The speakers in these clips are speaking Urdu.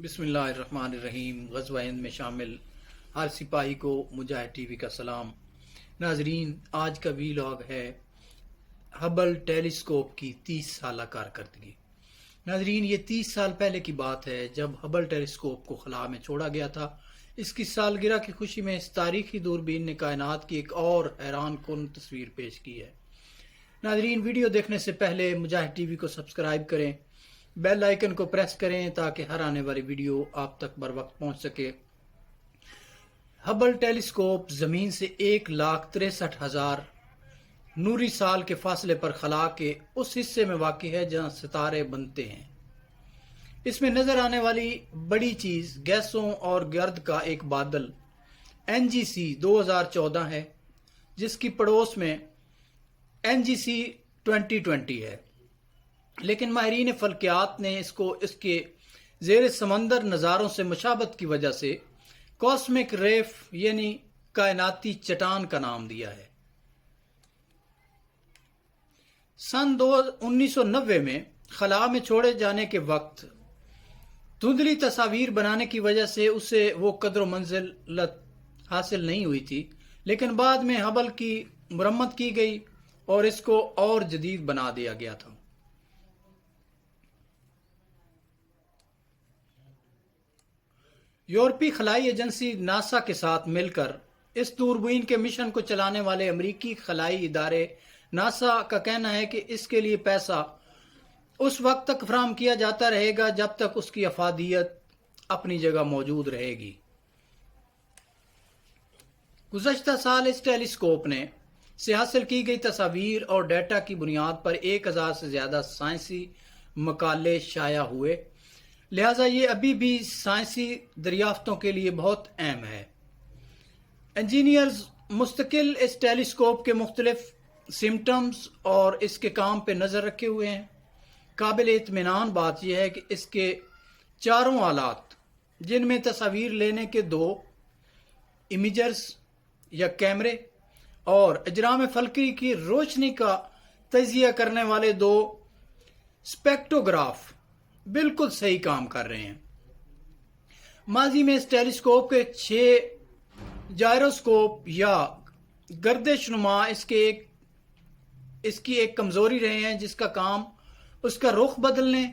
بسم اللہ الرحمن الرحیم۔ غزوہ ہند میں شامل ہر سپاہی کو مجاہد ٹی وی کا سلام۔ ناظرین، آج کا ویلاگ ہے ہبل ٹیلیسکوپ کی 30 سالہ کارکردگی۔ ناظرین، یہ 30 سال پہلے کی بات ہے جب ہبل ٹیلیسکوپ کو خلا میں چھوڑا گیا تھا۔ اس کی سالگرہ کی خوشی میں اس تاریخی دوربین نے کائنات کی ایک اور حیران کن تصویر پیش کی ہے۔ ناظرین، ویڈیو دیکھنے سے پہلے مجاہد ٹی وی کو سبسکرائب کریں، بیل آئیکن کو پریس کریں تاکہ ہر آنے والی ویڈیو آپ تک بر وقت پہنچ سکے۔ ہبل ٹیلیسکوپ زمین سے 1,63,000 نوری سال کے فاصلے پر خلا کے اس حصے میں واقع ہے جہاں ستارے بنتے ہیں۔ اس میں نظر آنے والی بڑی چیز گیسوں اور گرد کا ایک بادل NGC 2014 ہے، جس کی پڑوس میں NGC 2020 ہے، لیکن ماہرین فلکیات نے اس کو اس کے زیر سمندر نظاروں سے مشابہت کی وجہ سے کاسمک ریف یعنی کائناتی چٹان کا نام دیا ہے۔ سن 1990 میں خلا میں چھوڑے جانے کے وقت دھندلی تصاویر بنانے کی وجہ سے اسے وہ قدر و منزلت حاصل نہیں ہوئی تھی، لیکن بعد میں ہبل کی مرمت کی گئی اور اس کو اور جدید بنا دیا گیا تھا۔ یورپی خلائی ایجنسی ناسا کے ساتھ مل کر اس دوربین کے مشن کو چلانے والے امریکی خلائی ادارے ناسا کا کہنا ہے کہ اس کے لیے پیسہ اس وقت تک فراہم کیا جاتا رہے گا جب تک اس کی افادیت اپنی جگہ موجود رہے گی۔ گزشتہ سال اس ٹیلیسکوپ نے سے حاصل کی گئی تصاویر اور ڈیٹا کی بنیاد پر 1,000 سے زیادہ سائنسی مقالے شائع ہوئے، لہٰذا یہ ابھی بھی سائنسی دریافتوں کے لیے بہت اہم ہے۔ انجینئرز مستقل اس ٹیلیسکوپ کے مختلف سمٹمز اور اس کے کام پہ نظر رکھے ہوئے ہیں۔ قابل اطمینان بات یہ ہے کہ اس کے چاروں آلات، جن میں تصاویر لینے کے 2 امیجرز یا کیمرے اور اجرام فلکی کی روشنی کا تجزیہ کرنے والے 2 اسپیکٹوگراف، بالکل صحیح کام کر رہے ہیں۔ ماضی میں اس ٹیلیسکوپ کے 6 جائروسکوپ یا گردش نما اس کی ایک کمزوری رہے ہیں، جس کا کام اس کا رخ بدلنے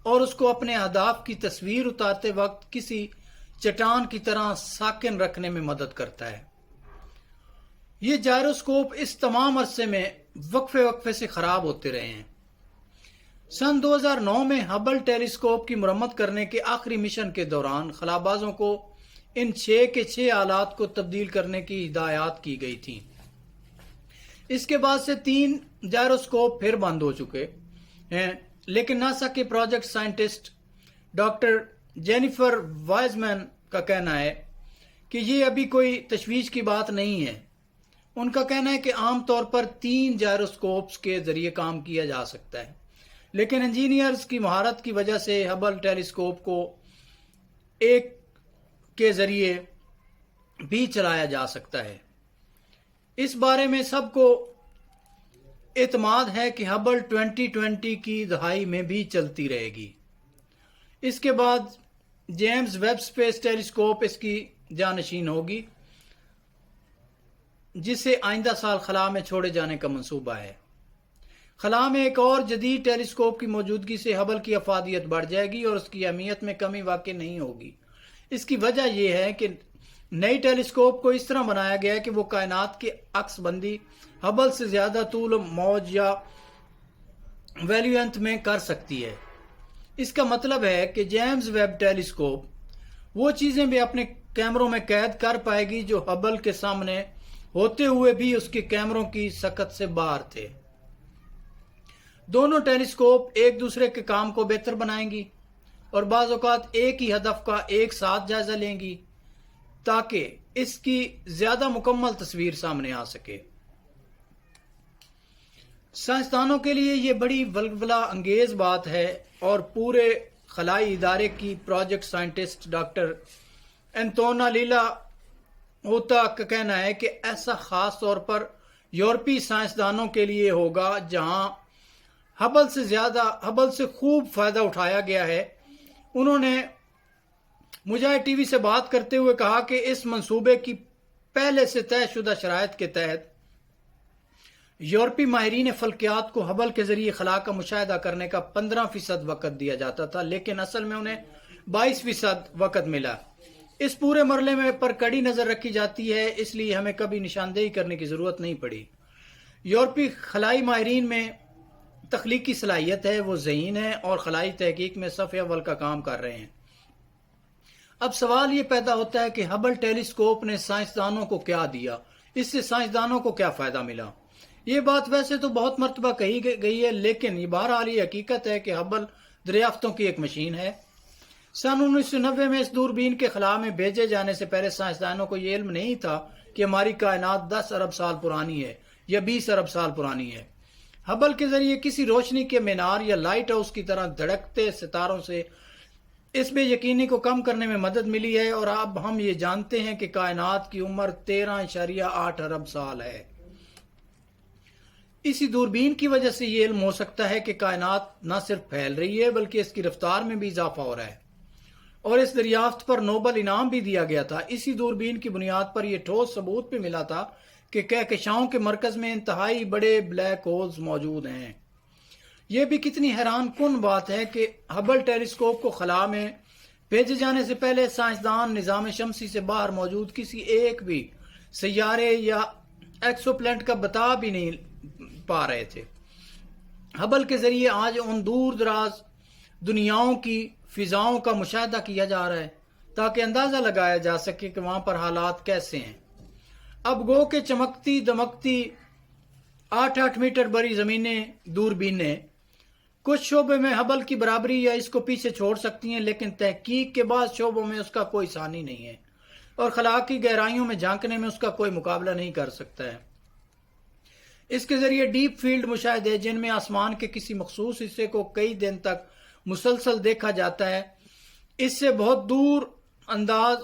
اور اس کو اپنے اہداف کی تصویر اتارتے وقت کسی چٹان کی طرح ساکن رکھنے میں مدد کرتا ہے۔ یہ جائروسکوپ اس تمام عرصے میں وقفے سے خراب ہوتے رہے ہیں۔ سن 2009 میں ہبل ٹیلیسکوپ کی مرمت کرنے کے آخری مشن کے دوران خلابازوں کو ان 6 کے 6 آلات کو تبدیل کرنے کی ہدایات کی گئی تھیں۔ اس کے بعد سے 3 جائروسکوپ پھر بند ہو چکے ہیں، لیکن ناسا کے پروجیکٹ سائنٹسٹ ڈاکٹر جینیفر وائزمین کا کہنا ہے کہ یہ ابھی کوئی تشویش کی بات نہیں ہے۔ ان کا کہنا ہے کہ عام طور پر 3 جائروسکوپس کے ذریعے کام کیا جا سکتا ہے، لیکن انجینئرز کی مہارت کی وجہ سے ہبل ٹیلیسکوپ کو 1 کے ذریعے بھی چلایا جا سکتا ہے۔ اس بارے میں سب کو اعتماد ہے کہ ہبل 2020 کی دہائی میں بھی چلتی رہے گی۔ اس کے بعد جیمز ویب اسپیس ٹیلیسکوپ اس کی جانشین ہوگی، جسے آئندہ سال خلا میں چھوڑے جانے کا منصوبہ ہے۔ خلا میں ایک اور جدید ٹیلیسکوپ کی موجودگی سے ہبل کی افادیت بڑھ جائے گی اور اس کی اہمیت میں کمی واقع نہیں ہوگی۔ اس کی وجہ یہ ہے کہ نئی ٹیلیسکوپ کو اس طرح بنایا گیا ہے کہ وہ کائنات کی عکس بندی ہبل سے زیادہ طول و موج یا ویلیوینتھ میں کر سکتی ہے۔ اس کا مطلب ہے کہ جیمز ویب ٹیلیسکوپ وہ چیزیں بھی اپنے کیمروں میں قید کر پائے گی جو ہبل کے سامنے ہوتے ہوئے بھی اس کے کیمروں کی سکت سے باہر تھے۔ دونوں ٹیلیسکوپ ایک دوسرے کے کام کو بہتر بنائیں گی اور بعض اوقات ایک ہی ہدف کا ایک ساتھ جائزہ لیں گی تاکہ اس کی زیادہ مکمل تصویر سامنے آ سکے۔ سائنسدانوں کے لیے یہ بڑی ولولہ انگیز بات ہے اور پورے خلائی ادارے کی پروجیکٹ سائنٹسٹ ڈاکٹر انتونا لیلا ہوتا کا کہنا ہے کہ ایسا خاص طور پر یورپی سائنسدانوں کے لیے ہوگا جہاں ہبل سے خوب فائدہ اٹھایا گیا ہے۔ انہوں نے مجاہد ٹی وی سے بات کرتے ہوئے کہا کہ اس منصوبے کی پہلے سے طے شدہ شرائط کے تحت یورپی ماہرین فلکیات کو ہبل کے ذریعے خلا کا مشاہدہ کرنے کا 15% وقت دیا جاتا تھا، لیکن اصل میں انہیں 22% وقت ملا۔ اس پورے مرحلے میں پر کڑی نظر رکھی جاتی ہے، اس لیے ہمیں کبھی نشاندہی کرنے کی ضرورت نہیں پڑی۔ یورپی خلائی ماہرین میں تخلیقی صلاحیت ہے، وہ ذہین ہیں اور خلائی تحقیق میں صف اول کا کام کر رہے ہیں۔ اب سوال یہ پیدا ہوتا ہے کہ ہبل ٹیلیسکوپ نے سائنسدانوں کو کیا دیا، اس سے سائنسدانوں کو کیا فائدہ ملا؟ یہ بات ویسے تو بہت مرتبہ کہی گئی ہے، لیکن یہ بہرحال یہ حقیقت ہے کہ ہبل دریافتوں کی ایک مشین ہے۔ سن 1990 میں اس دوربین کے خلا میں بھیجے جانے سے پہلے سائنسدانوں کو یہ علم نہیں تھا کہ ہماری کائنات 10 ارب سال پرانی ہے یا 20 ارب سال پرانی ہے۔ ہبل کے ذریعے کسی روشنی کے مینار یا لائٹ ہاؤس کی طرح دھڑکتے ستاروں سے اس بے یقینی کو کم کرنے میں مدد ملی ہے، اور اب ہم یہ جانتے ہیں کہ کائنات کی عمر 13.8 ارب سال ہے۔ اسی دوربین کی وجہ سے یہ علم ہو سکتا ہے کہ کائنات نہ صرف پھیل رہی ہے بلکہ اس کی رفتار میں بھی اضافہ ہو رہا ہے، اور اس دریافت پر نوبل انعام بھی دیا گیا تھا۔ اسی دوربین کی بنیاد پر یہ ٹھوس ثبوت بھی ملا تھا کہ کہکشاؤں کے مرکز میں انتہائی بڑے بلیک ہولز موجود ہیں۔ یہ بھی کتنی حیران کن بات ہے کہ ہبل ٹیلیسکوپ کو خلا میں بھیجے جانے سے پہلے سائنسدان نظام شمسی سے باہر موجود کسی ایک بھی سیارے یا ایکسو پلانٹ کا بتا بھی نہیں پا رہے تھے۔ ہبل کے ذریعے آج ان دور دراز دنیاؤں کی فضاؤں کا مشاہدہ کیا جا رہا ہے تاکہ اندازہ لگایا جا سکے کہ وہاں پر حالات کیسے ہیں۔ اب گو کہ چمکتی دمکتی 8 میٹر بڑی زمینیں دوربینیں کچھ شعبے میں ہبل کی برابری یا اس کو پیچھے چھوڑ سکتی ہیں، لیکن تحقیق کے بعد شعبوں میں اس کا کوئی ثانی نہیں ہے، اور خلا کی گہرائیوں میں جھانکنے میں اس کا کوئی مقابلہ نہیں کر سکتا ہے۔ اس کے ذریعے ڈیپ فیلڈ مشاہدے جن میں آسمان کے کسی مخصوص حصے کو کئی دن تک مسلسل دیکھا جاتا ہے، اس سے بہت دور انداز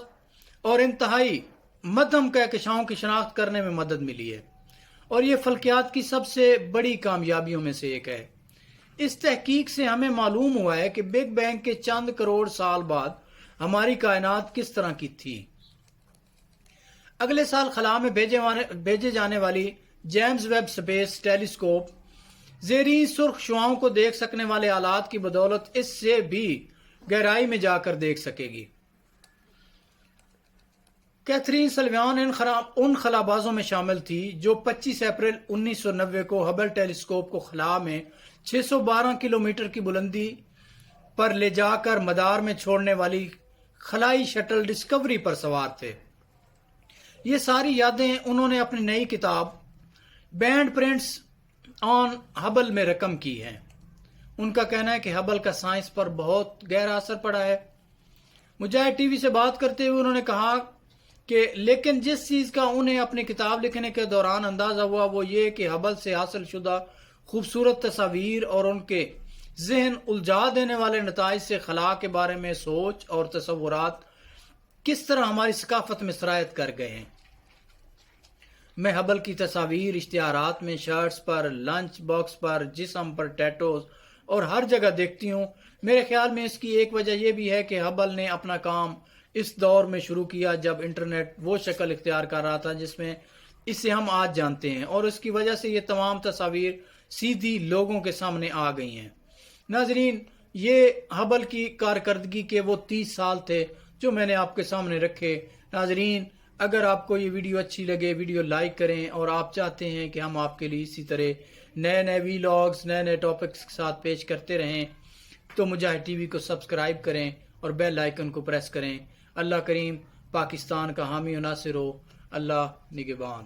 اور انتہائی مدھم کہکشاؤں کی شناخت کرنے میں مدد ملی ہے، اور یہ فلکیات کی سب سے بڑی کامیابیوں میں سے ایک ہے۔ اس تحقیق سے ہمیں معلوم ہوا ہے کہ بگ بینگ کے چند کروڑ سال بعد ہماری کائنات کس طرح کی تھی۔ اگلے سال خلا میں بھیجے جانے والی جیمز ویب سپیس ٹیلیسکوپ زیریں سرخ شعاؤں کو دیکھ سکنے والے آلات کی بدولت اس سے بھی گہرائی میں جا کر دیکھ سکے گی۔ کیتھرین سلویان ان خلابازوں میں شامل تھی جو 25 اپریل 1990 کو ہبل ٹیلیسکوپ کو خلا میں 612 کلومیٹر کی بلندی پر لے جا کر مدار میں چھوڑنے والی خلائی شٹل ڈسکوری پر سوار تھے۔ یہ ساری یادیں انہوں نے اپنی نئی کتاب بینڈ پرنٹس آن ہبل میں رقم کی ہیں۔ ان کا کہنا ہے کہ ہبل کا سائنس پر بہت گہرا اثر پڑا ہے۔ مجاہد ٹی وی سے بات کرتے ہوئے انہوں نے کہا کہ لیکن جس چیز کا انہیں اپنی کتاب لکھنے کے دوران اندازہ ہوا وہ یہ کہ ہبل سے حاصل شدہ خوبصورت تصاویر اور ان کے ذہن الجھا دینے والے نتائج سے خلا کے بارے میں سوچ اور تصورات کس طرح ہماری ثقافت میں سرایت کر گئے ہیں۔ میں ہبل کی تصاویر اشتہارات میں، شرٹس پر، لنچ باکس پر، جسم پر ٹیٹوز اور ہر جگہ دیکھتی ہوں۔ میرے خیال میں اس کی ایک وجہ یہ بھی ہے کہ ہبل نے اپنا کام اس دور میں شروع کیا جب انٹرنیٹ وہ شکل اختیار کر رہا تھا جس میں اسے ہم آج جانتے ہیں، اور اس کی وجہ سے یہ تمام تصاویر سیدھی لوگوں کے سامنے آ گئی ہیں۔ ناظرین، یہ ہبل کی کارکردگی کے وہ 30 سال تھے جو میں نے آپ کے سامنے رکھے۔ ناظرین، اگر آپ کو یہ ویڈیو اچھی لگے ویڈیو لائک کریں، اور آپ چاہتے ہیں کہ ہم آپ کے لیے اسی طرح نئے ویلاگز نئے ٹاپکس کے ساتھ پیش کرتے رہیں تو مجاہد ٹی وی کو سبسکرائب کریں اور بیل آئیکن کو پریس کریں۔ اللہ کریم پاکستان کا حامی و ناصر ہو۔ اللہ نگہبان۔